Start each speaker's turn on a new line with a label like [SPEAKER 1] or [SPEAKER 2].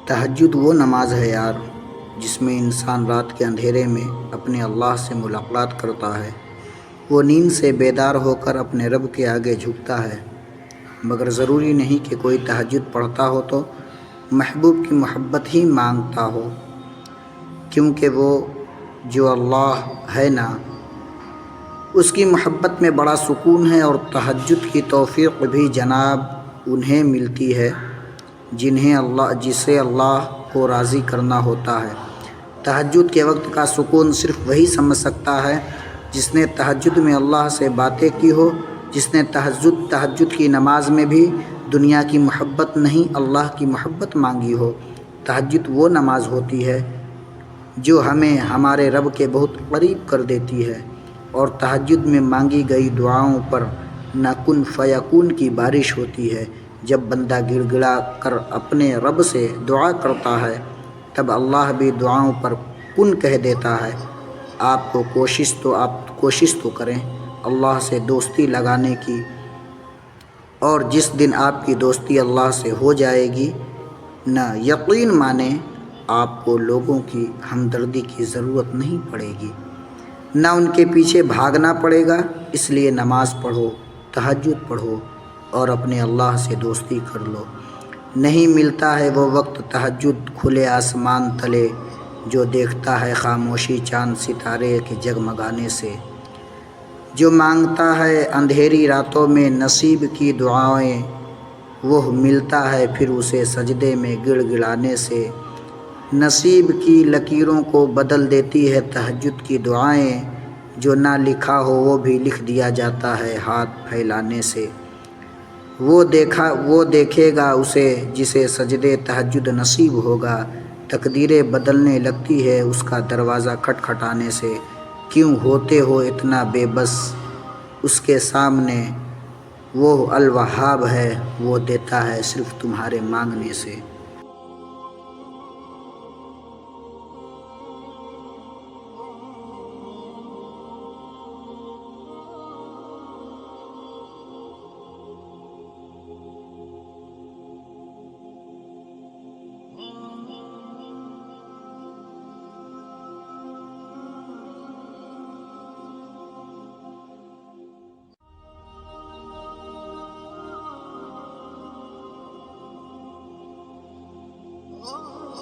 [SPEAKER 1] تہجد وہ نماز ہے یار جس میں انسان رات کے اندھیرے میں اپنے اللہ سے ملاقات کرتا ہے۔ وہ نیند سے بیدار ہو کر اپنے رب کے آگے جھکتا ہے، مگر ضروری نہیں کہ کوئی تہجد پڑھتا ہو تو محبوب کی محبت ہی مانگتا ہو، کیونکہ وہ جو اللہ ہے نا، اس کی محبت میں بڑا سکون ہے، اور تہجد کی توفیق بھی جناب انہیں ملتی ہے جسے اللہ کو راضی کرنا ہوتا ہے۔ تہجد کے وقت کا سکون صرف وہی سمجھ سکتا ہے جس نے تہجد میں اللہ سے باتیں کی ہو، جس نے تہجد کی نماز میں بھی دنیا کی محبت نہیں اللہ کی محبت مانگی ہو۔ تہجد وہ نماز ہوتی ہے جو ہمیں ہمارے رب کے بہت قریب کر دیتی ہے، اور تہجد میں مانگی گئی دعاؤں پر نہ کن فیکون کی بارش ہوتی ہے۔ جب بندہ گڑ گڑا کر اپنے رب سے دعا کرتا ہے تب اللہ بھی دعاؤں پر کن کہہ دیتا ہے۔ آپ کوشش تو کریں اللہ سے دوستی لگانے کی، اور جس دن آپ کی دوستی اللہ سے ہو جائے گی نہ یقین مانیں آپ کو لوگوں کی ہمدردی کی ضرورت نہیں پڑے گی، نہ ان کے پیچھے بھاگنا پڑے گا۔ اس لیے نماز پڑھو، تہجد پڑھو اور اپنے اللہ سے دوستی کر لو۔ نہیں ملتا ہے وہ وقت تہجد کھلے آسمان تلے، جو دیکھتا ہے خاموشی چاند ستارے کے جگمگانے سے، جو مانگتا ہے اندھیری راتوں میں نصیب کی دعائیں، وہ ملتا ہے پھر اسے سجدے میں گڑ گڑانے سے۔ نصیب کی لکیروں کو بدل دیتی ہے تہجد کی دعائیں، جو نہ لکھا ہو وہ بھی لکھ دیا جاتا ہے ہاتھ پھیلانے سے۔ وہ دیکھے گا اسے جسے سجدے تہجد نصیب ہوگا، تقدیریں بدلنے لگتی ہے اس کا دروازہ کھٹکھٹانے سے۔ کیوں ہوتے ہو اتنا بے بس اس کے سامنے، وہ الوہاب ہے، وہ دیتا ہے صرف تمہارے مانگنے سے۔